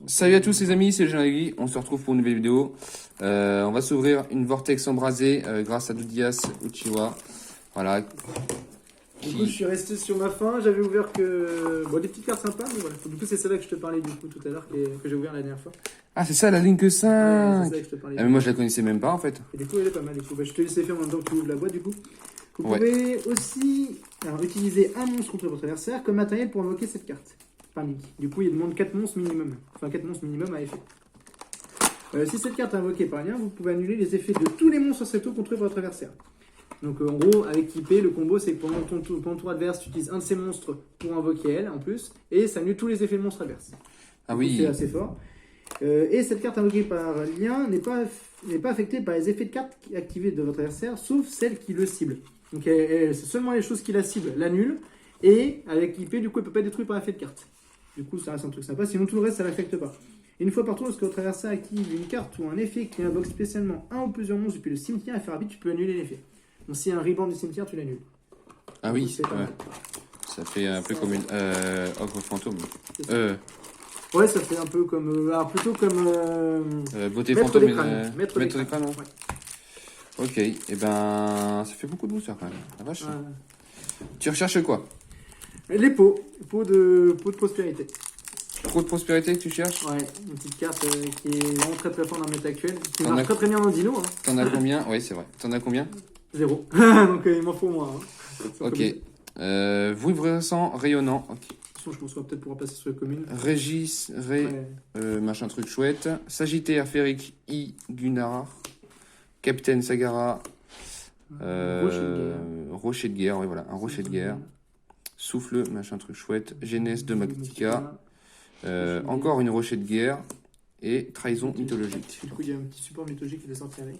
Salut à tous les amis, c'est Jean-Guy, on se retrouve pour une nouvelle vidéo. On va s'ouvrir une Vortex embrasée grâce à Doudias Uchiwa. Voilà. Du coup, je suis resté sur ma faim, j'avais ouvert que... Bon, des petites cartes sympas, mais voilà. Du coup, c'est celle-là que je te parlais du coup tout à l'heure, que j'ai ouvert la dernière fois. Ah, c'est ça la Link Ouais, 5 c'est celle-là que je te parlais. Ah, mais moi je la connaissais même pas en fait. Et du coup, elle est pas mal. Du coup, bah, je te laisse faire en même temps que tu ouvres la boîte, du coup. Vous Ouais. pouvez aussi utiliser un monstre contre votre adversaire comme matériel pour invoquer cette carte. Par Link. Du coup, il demande 4 monstres minimum. Enfin, 4 monstres minimum à effet. Si cette carte est invoquée par lien, vous pouvez annuler les effets de tous les monstres sur cette tour contre votre adversaire. Donc en gros, avec IP, le combo c'est que pendant ton tour adverse, tu utilises un de ces monstres pour invoquer elle en plus, et ça annule tous les effets de monstre adverse. Ah Donc, oui. c'est assez fort. Et cette carte invoquée par lien n'est pas affectée par les effets de carte activés de votre adversaire, sauf celle qui le cible. Donc c'est seulement les choses qui la ciblent, l'annule, et avec IP, du coup, elle peut pas être détruite par effet de carte. Du coup, ça reste un truc sympa, sinon tout le reste, ça l'affecte pas. Et une fois par tour, lorsque votre adversaire active une carte ou un effet qui invoque spécialement un ou plusieurs monstres depuis le cimetière, et fait rapide, tu peux annuler l'effet. Donc s'il y a un rebound du cimetière, tu l'annules. Ah oui, C'est pas ouais. mal. Ça fait un peu comme une ogre fantôme. Ouais, ça fait un peu comme... alors plutôt comme... Beauté Maître fantôme. des crânes. Maître des des crânes, non Ouais. Ok, et ben ça fait beaucoup de douceur quand même. La vache. Ouais. Tu recherches quoi? Les pots. Pots de prospérité. Trop de prospérité que tu cherches? Ouais, une petite carte qui est vraiment très très forte dans le méta actuel. Qui T'en marche as- très très bien dans Dino. Hein. T'en as combien? Oui, c'est vrai. T'en as combien? 0. Donc il m'en faut moins. Hein. Ok. Vouivrescent rayonnant. Ok. Attention, je pense qu'on va peut-être pouvoir passer sur les communes. Régis, Ouais. machin truc chouette. Sagittaire, Féric, I, Gunnar. Capitaine Sagara. Rocher de guerre, oui, voilà, un rocher de guerre. Souffle, machin truc chouette. Genèse de Magtica. Encore une rocher de guerre. Et trahison mythologique. Du coup, il y a un petit support mythologique qui est sorti avec.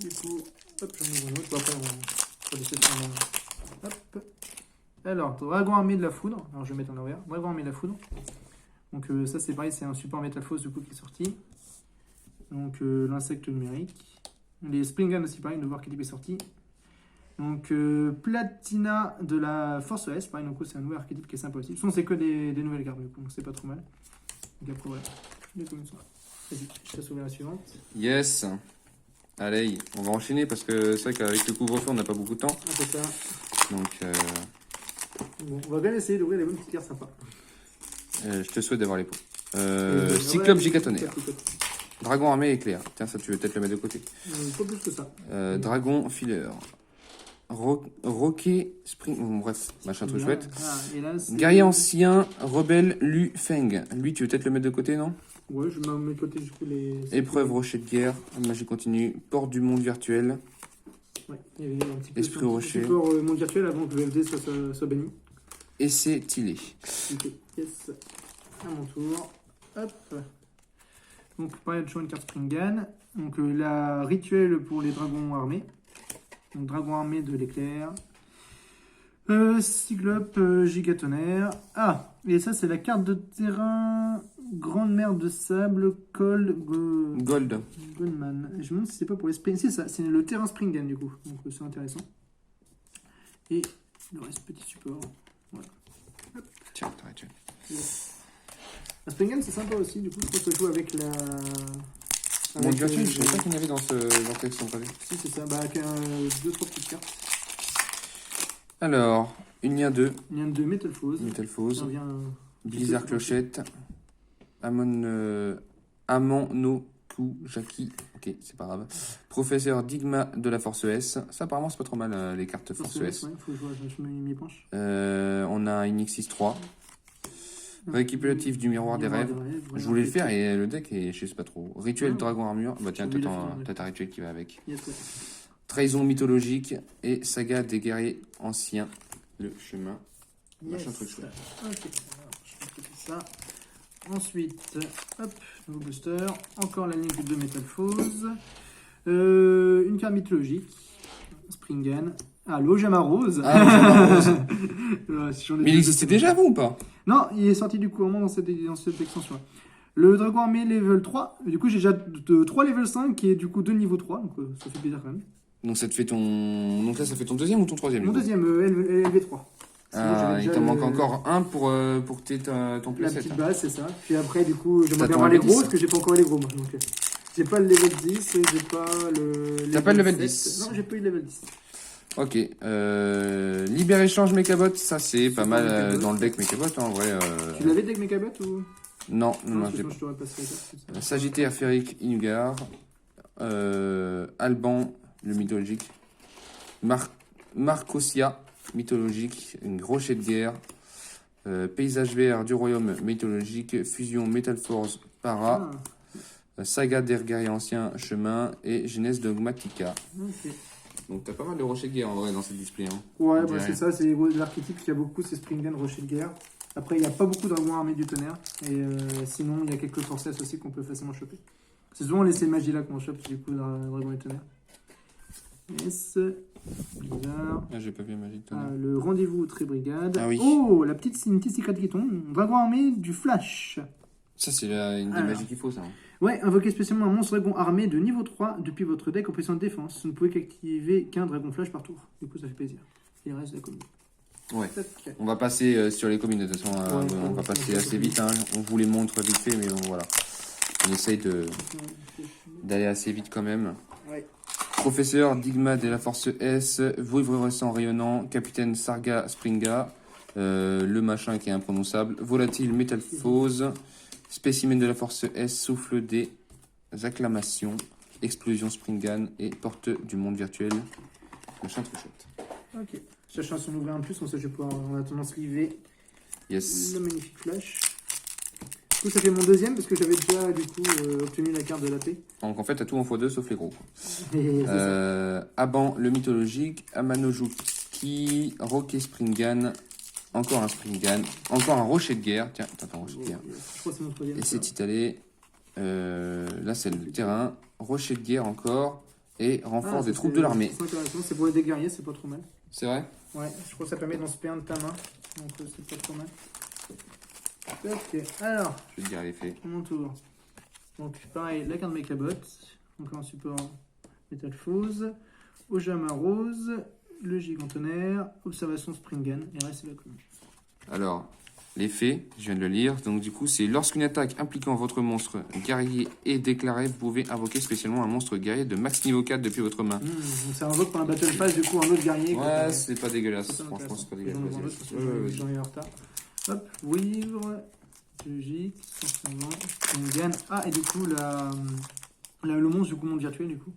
Du coup, hop, j'en ouvre un autre. Bon, après, on va laisser ça en... Hop. Alors, dragon armé de la foudre. Alors, je vais mettre en arrière. Dragon armé de la foudre. Donc, ça, c'est pareil, c'est un support métamorphose du coup qui est sorti. Donc, l'insecte numérique. Les Springan aussi, pareil, de voir quel type est sorti. Donc, Platina de la Force S, pareil, donc c'est un nouvel archétype qui est sympa aussi. De toute façon, c'est que des nouvelles cartes, du coup, donc c'est pas trop mal. Donc, après, voilà. Les communes sont là. Vas-y, je te laisse ouvrir la suivante. Yes. Allez, on va enchaîner parce que c'est vrai qu'avec le couvre-feu, on n'a pas beaucoup de temps. Un peu ça. Donc, Bon, on va bien essayer d'ouvrir les bonnes petites cartes sympas. je te souhaite d'avoir les pots. Ouais, Cyclope ouais, gigatonnerre. Cyclope. Dragon armé éclair. Tiens, ça, tu veux peut-être le mettre de côté. Pas plus que ça. Dragon filer. Rocket spring. Bon, bref, machin truc chouette. Ah, et là, c'est- Guerrier ancien, rebelle Lu Feng. Lui, tu veux peut-être le mettre de côté, non? Ouais, je mets de côté du coup les. Épreuve rocher de guerre, magie continue, porte du monde virtuel. Ouais, il y avait un petit peu Esprit un petit rocher. support monde virtuel avant que le VFD soit banni. Et c'est Tilé. Ok, yes. À mon tour. Hop. Donc, pareil, toujours une carte Springan. Donc, la rituel pour les dragons armés. Donc, dragon armé de l'éclair. Cyclope gigatonnerre. Ah, et ça, c'est la carte de terrain. Grande mer de sable, Cold Gold. Gunman. Je me demande si c'est pas pour les Spring. Si, ça, c'est le terrain Springan du coup. Donc, c'est intéressant. Et le reste, petit support. Voilà. Tiens, t'as rituel. La Springan, c'est sympa aussi. Du coup, je pense que je joue avec la. Monde avec, virtuel, je savais pas qu'il y en avait dans ce texte en pratique. Si, c'est ça. Bah, avec 2-3 petites cartes. Alors, une lien 2, Il y a de Metal Foes. Metal Foes, On vient. Blizzard Clochette, Amon no Jackie, ok, c'est pas grave. Professeur Digma de la Force S, ça apparemment c'est pas trop mal les cartes Force S. Ouais, faut que je m'y penche. On a une X63, récupératif du miroir des rêves. Je voulais le faire et le deck et je sais pas trop. Rituel Ah. Dragon Armure, bah tiens, J'ai oublié t'as de faire, ta rituel qui va avec. Yes, ouais. Trahison mythologique et saga des guerriers anciens, le chemin. Machin truc chouette. Ok, alors, je pense que c'est ça. Ensuite, hop, nouveau booster. Encore la ligne de Metal Foes. Une carte mythologique. Springan. Ah, l'Ojama Rose. Ah, Rose. Ouais, si j'en ai Mais il deux, existait c'est déjà avant ou pas? Non, il est sorti du coup au moment dans cette extension. Le dragon armé level 3. Du coup, j'ai déjà 3 level 5 et du coup 2 niveau 3. Donc ça fait plaisir quand même. Donc ça te fait ton. Donc là ça fait ton deuxième ou ton troisième? Mon du coup deuxième LV3. Ah, il t'en manque encore un pour que tu aies ton La playset. petite base, c'est ça. Puis après, du coup, j'aimerais T'as bien ton avoir les level gros 10. parce que j'ai pas encore les gros moi. Donc, j'ai pas le level 10, j'ai pas le. T'as pas le level 7. 10. Non, j'ai pas eu le level 10. Ok. Libère-échange Mechabot, ça c'est pas C'est mal pas Mechabot. dans le deck Mechabot en vrai. Tu l'avais deck Mechabot ou. Non, non, Non, je l'ai sinon pas. je t'aurais passé la carte. c'est ça. Sagittaire, Férique, Inugar. Alban, le mythologique. Marcosia, mythologique. Une Rocher de guerre. Paysage vert du royaume mythologique. Fusion Metal Force, Para. Saga des guerriers anciens, chemin. Et Genèse Dogmatica. Ok. Donc t'as pas mal de rochers de guerre en vrai dans cette display. Hein. Ouais, On bah, dirait. c'est ça, c'est l'archétype qu'il y a beaucoup, c'est Springgan, Rocher de guerre. Après, il n'y a pas beaucoup de dragons armés du tonnerre. Et sinon, il y a quelques forces aussi qu'on peut facilement choper. C'est souvent les magie là qu'on chope, du coup, dans dragon et tonnerre. Yes. Bizarre. Ah, j'ai pas vu Magie de Ah, tonnerre. le rendez-vous très brigade. Ah oui. Oh, une petite secret qui tombe. Dragon armé du flash. Ça c'est une des Alors. magies qu'il faut ça. Hein. Ouais, invoquez spécialement un monstre dragon armé de niveau 3 depuis votre deck en position de défense. Vous ne pouvez qu'activer qu'un dragon flash par tour. Du coup, ça fait plaisir. Et le reste, la commune. Ouais. Ok. On va passer sur les communes de toute façon. Ouais, On va ouais, passer ouais, assez ouais. vite. Hein. On vous les montre vite fait, mais bon voilà. On essaye d'aller assez vite quand même. Ouais. Professeur Digma de la Force S, Vouivre-Ressent rayonnant, Capitaine Sarga Springa, le machin qui est imprononçable, Volatile Métalphose, Spécimen de la Force S, Souffle des acclamations, Explosion Springan et Porte du monde virtuel. Machin trop chouette. Ok. Cherchons à s'en ouvrir un plus, comme ça je vais pouvoir en attendant sliver Yes. le magnifique flash. Du coup, ça fait mon deuxième parce que j'avais déjà du coup obtenu la carte de la paix. Donc en fait, t'as tout en x2 sauf les gros. Quoi. Et c'est ça. Aban le mythologique, Amanojuki, Rocket Springan, encore un Springan, encore un rocher de guerre. Tiens, t'as un rocher de guerre. Je crois que c'est mon troisième. Et ça. c'est italé. Là, c'est le terrain. Rocher de guerre encore. Et renfort ça, des troupes c'est- de l'armée. C'est intéressant, c'est pour les dés guerriers, c'est pas trop mal. C'est vrai? Ouais, je crois que ça permet d'en spé un de ta main. Donc c'est pas trop mal. Ok, alors, Je vais te dire l'effet. à mon tour. Donc pareil, la carte Mechabot. Donc en support Métalphose. Ojama Rose. Le Gigantonnerre. Observation Springan. Et le reste c'est la commune. Alors, l'effet, je viens de le lire. Donc, du coup, c'est lorsqu'une attaque impliquant votre monstre guerrier est déclarée, vous pouvez invoquer spécialement un monstre guerrier de max niveau 4 depuis votre main. Donc ça invoque par un Battle Pass du coup un autre guerrier. Ouais, c'est pas dégueulasse. C'est Franchement, c'est pas J'en dégueulasse. ouvre un autre parce que Ouais, ouais, j'en ai en retard. Hop, Wivre, logique, forcément, Springan. Ah, et du coup, le monstre du coup monde virtuel du coup.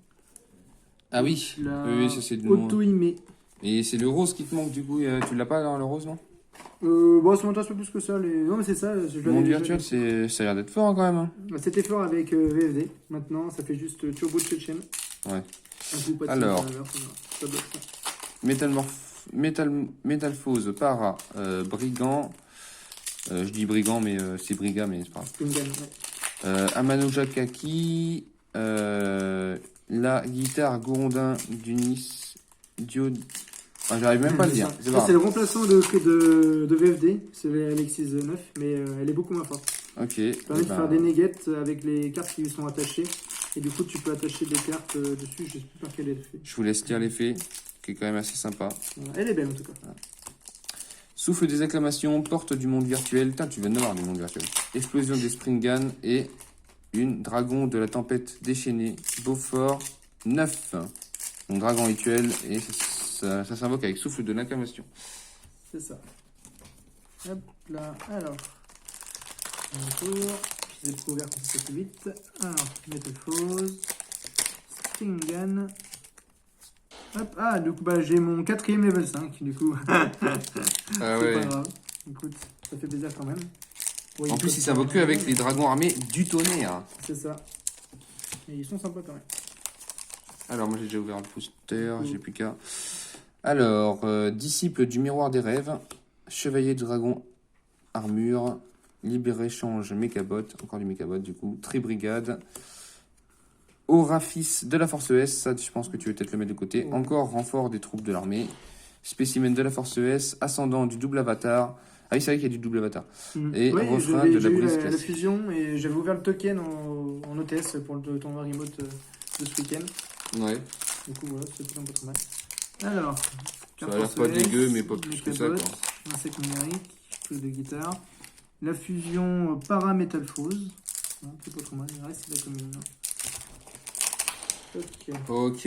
Ah oui, La oui, ça c'est du monde. Auto-Imé. Et c'est le rose qui te manque du coup, tu l'as pas dans le rose, non? Bon, ça m'intéresse pas plus que ça. Non, mais c'est ça. Je Le monde virtuel, ça a l'air d'être fort hein, quand même. Hein. C'était fort avec VFD. Maintenant, ça fait juste Turbo Tchétchène. Ouais. Un coup, pas de Alors. signe à l'inverse, ça bloque ça. Métalphose, para, brigand. Je dis brigand, mais c'est briga, mais c'est pas grave. Springan, ouais. Amanojakaki, la guitare Gourondin d'Unis, Ah, j'arrive même pas à le dire. C'est pas Ça, c'est le grave. remplaçant de VFD. C'est l'Alexis 9, mais elle est beaucoup moins forte. Ok. Ça permet de faire des négates avec les cartes qui lui sont attachées. Et du coup, tu peux attacher des cartes dessus. Je sais plus par quel effet. Je vous laisse lire l'effet, qui est quand même assez sympa. Elle est belle en tout cas. Souffle des acclamations, porte du monde virtuel. Putain, tu viens de voir du monde virtuel. Explosion des Springan et une dragon de la tempête déchaînée. Beaufort 9. Donc dragon rituel et ça s'invoque avec souffle de l'acclamation. C'est ça. Hop là. Alors. Un tour. Je les ai ouverts comme ça plus vite. Alors, Métalphose. Springan. Hop. Ah, du coup, bah, j'ai mon 4ème level 5. Du coup. Ah C'est ouais. pas grave. Écoute, ça fait plaisir quand même. Ouais, En plus, il s'invoque que avec les dragons armés du tonnerre. C'est ça. Et ils sont sympas quand même. Alors, moi j'ai déjà ouvert le poster, j'ai plus qu'à. Alors, disciple du miroir des rêves, chevalier de dragon armure, libre-échange Mechabot, encore du Mechabot du coup, Tribrigade, Aura-Fils de la Force S, ça je pense que tu veux peut-être le mettre de côté, Ouais. encore renfort des troupes de l'armée, Spécimen de la Force S, ascendant du double avatar. Ah oui, c'est vrai qu'il y a du double avatar. Et Ouais, refrain j'avais- de la j'ai eu police la classique. fusion et j'avais ouvert le token en OTS pour le tournoi remote de ce week-end. Ouais, Du coup, voilà, c'était un peu trop mal. Alors, ça a l'air pas dégueu, mais pas plus que ça quoi. un sec numérique, truc de guitare. La fusion Paramétalphose. Non, c'est pas trop mal, il reste la commune. Ok. Ok.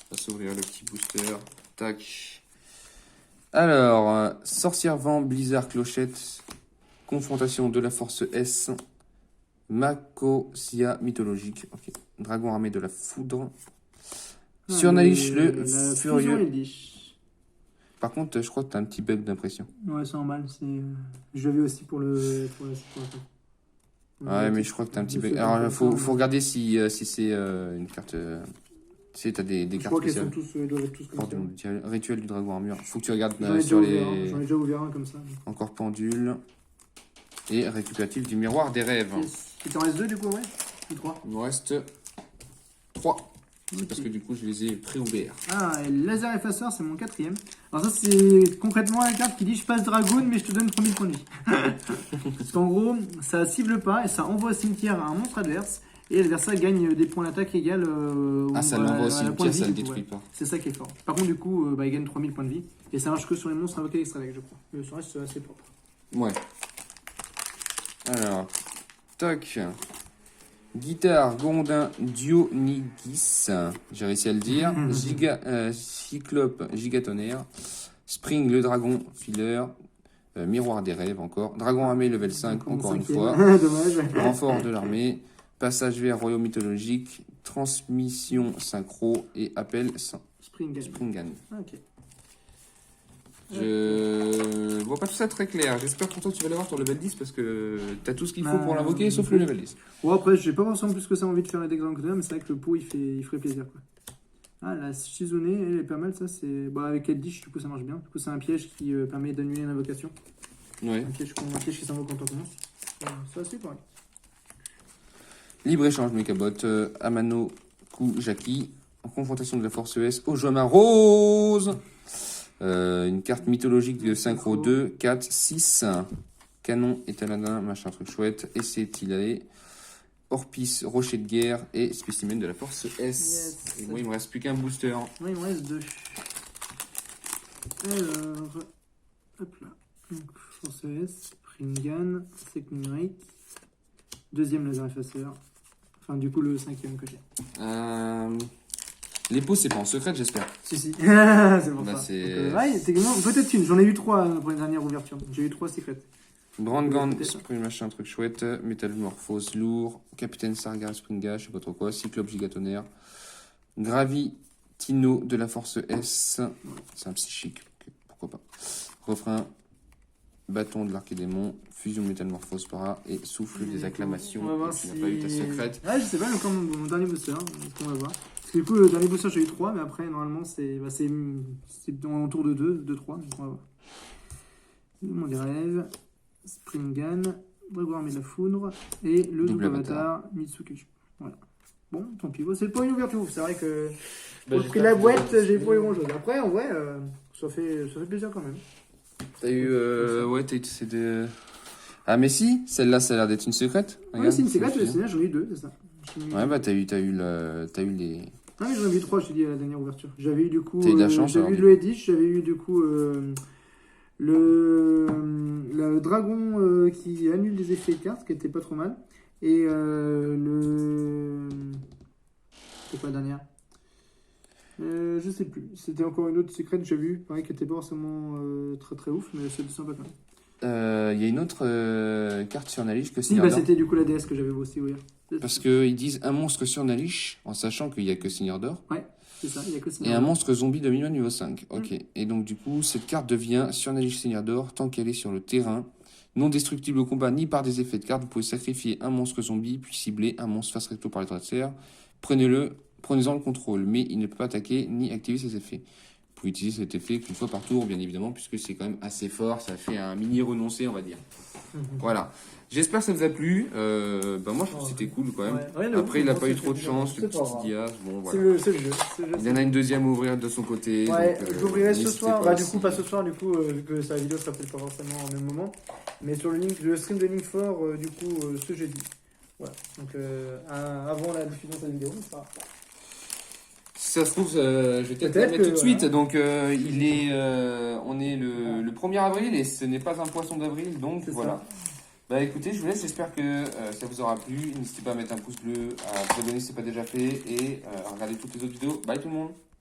On va s'ouvrir le petit booster. Tac. Alors, Sorcière Vent, Blizzard Clochette, Confrontation de la Force S, Makosia mythologique, ok. Dragon armé de la foudre, Surnalich le la furieux. fusion Elish. Par contre, je crois que t'as un petit bug d'impression. Ouais, c'est normal. Je l'avais aussi pour le. Ouais, mais je crois que t'as un petit bug. Alors, faut regarder si c'est une carte. Tu sais, t'as des Je cartes crois qu'ils spéciales. sont tous, ils doivent être tous comme Hors ça. du rituel du dragon armure. Faut que tu regardes J'en ai sur déjà ouvert les. un, j'en ai déjà ouvert un comme ça. Encore pendule. Et récupératif du miroir des rêves. Yes. Il t'en reste 2 du coup, ouais? Ou 3? Il me reste 3. C'est parce que du coup, je les ai pré-ouverts. Ah, et le laser effaceur, c'est mon 4ème. Alors ça, c'est concrètement la carte qui dit je passe dragon, mais je te donne 3000 points de vie. Parce qu'en gros, ça cible pas et ça envoie au cimetière à un monstre adverse. Et l'adversaire gagne des points d'attaque égal Ça l'envoie au cimetière, ça le détruit pas. C'est ça qui est fort. Par contre, du coup, il gagne 3000 points de vie. Et ça marche que sur les monstres invoqués extra deck, je crois. Mais sur le reste, c'est assez propre. Ouais. Alors, toc. Guitare, Gondin, Dionygis, j'ai réussi à le dire. Cyclope, Gigatonnerre. Spring, le dragon, Filler. Miroir des rêves encore. Dragon armé, level 5, encore une fois. Dommage. Renfort de l'armée. Passage vers royaume mythologique. Transmission synchro. Et appel Springan. Ok. Je vois pas tout ça très clair. J'espère pour toi que tu vas l'avoir ton level 10 parce que t'as tout ce qu'il faut pour l'invoquer sauf le level 10. Bon, après, j'ai pas forcément plus que ça envie de faire les decks d'Angleterre, mais c'est vrai que le pot il ferait plaisir quoi. Ah, la Shizune, elle est pas mal, ça c'est. Bah, avec Eldish, du coup ça marche bien. Du coup, c'est un piège qui permet d'annuler une invocation. Ouais. Un piège qui s'invoque quand on commence. C'est assez correct. Libre-échange Mekabot, Amano Kujaki, en confrontation de la force ES, Ojama Rose, une carte mythologique de synchro 2, 4, 6, canon et taladin, machin truc chouette, essai Tilae, Orpis, rocher de guerre et spécimen de la force S. Yes. Et moi il me reste plus qu'un booster. Oui, il me reste 2. Alors, hop là. Donc, force S, Springan, sec numérique, deuxième laser effaceur. Enfin, du coup, le 5ème que j'ai. Les pots, c'est pas en secret, j'espère. Si, si. C'est pour Bah, ça. c'est- Donc, ouais, techniquement, peut-être une. J'en ai eu 3 pour les dernières ouvertures. J'ai eu 3 secrets. Brandgand, Peut-être. Spring machin, truc chouette, Métamorphose lourd, Capitaine Sarga, Springa, je sais pas trop quoi, Cyclope Gigatonnerre, Gravitino de la force S, c'est un psychique, ok, pourquoi pas. Refrain, Bâton de l'archédémon, Fusion Métamorphose para et Souffle des acclamations. On va voir Tu si. n'as pas eu ta secrète. Ouais, je sais pas, encore mon dernier booster. Donc on va voir. Parce que du coup, le dernier booster, j'ai eu 3, mais après, normalement, c'est en tour de 2, 3. Donc on va voir. Le monde des rêves, Springan, Dragon armé de la foudre et le double avatar Mitsuki. Voilà. Bon, tant pis. C'est pas une ouverture. C'est vrai que pour le prix de la boîte, j'ai pas eu grand chose. Après, en vrai, ça fait plaisir quand même. T'as eu. Ouais, t'as eu. C'est de. Ah, mais si, celle-là, ça a l'air d'être une secrète. Ouais, Regarde, c'est une secrète, je- j'en ai eu 2, c'est ça. Ouais, bah, t'as eu les. Ah, mais j'en avais eu 3, je te dis, à la dernière ouverture. J'avais eu du coup. T'as eu de la chance, j'avais alors, eu le Edish, j'avais eu du coup le dragon qui annule des effets de cartes, qui était pas trop mal. Et le. C'était quoi la dernière? Je sais plus. C'était encore une autre secrète que j'avais eu, pareil, qui était pas forcément très très ouf, mais c'était sympa quand même. Il y a une autre carte sur Nalish que Si, Seigneur d'Or. c'était du coup la DS que j'avais aussi, oui. Parce qu'ils disent un monstre sur Nalish, en sachant qu'il n'y a que Seigneur d'Or. C'est ça, il y a que ça. Et un monstre zombie dominion niveau 5. Ok. Et donc, du coup, cette carte devient sur Nalish Seigneur d'Or tant qu'elle est sur le terrain. Non destructible au combat ni par des effets de carte. Vous pouvez sacrifier un monstre zombie, puis cibler un monstre face recto par l'adversaire. Prenez-en le contrôle, mais il ne peut pas attaquer ni activer ses effets. Vous pouvez utiliser cet effet qu'une fois par tour, bien évidemment, puisque c'est quand même assez fort. Ça fait un mini renoncé, on va dire. Voilà. J'espère que ça vous a plu. Moi, je trouve que c'était cool quand même. Ouais, Après, il n'a pas eu trop de chance, c'est le pas petit grave. Diaz. Bon, C'est voilà. le jeu. Il y en a une deuxième à ouvrir de son côté. Ouais, donc, je l'ouvrirai ce n'hésitez soir. pas Bah, du si- coup, pas ce soir, du coup, vu que sa vidéo sera peut-être pas forcément au même moment. Mais sur le stream de Link4, du coup, ce jeudi. Voilà. Donc, avant la diffusion de cette vidéo, ça. Si ça se trouve, je vais peut-être la Peut-être mettre tout de que, suite. voilà. Donc, on est le 1er avril et ce n'est pas un poisson d'avril. Donc, C'est voilà. ça. Bah écoutez, je vous laisse. J'espère que ça vous aura plu. N'hésitez pas à mettre un pouce bleu, à vous abonner si ce n'est pas déjà fait et à regarder toutes les autres vidéos. Bye tout le monde!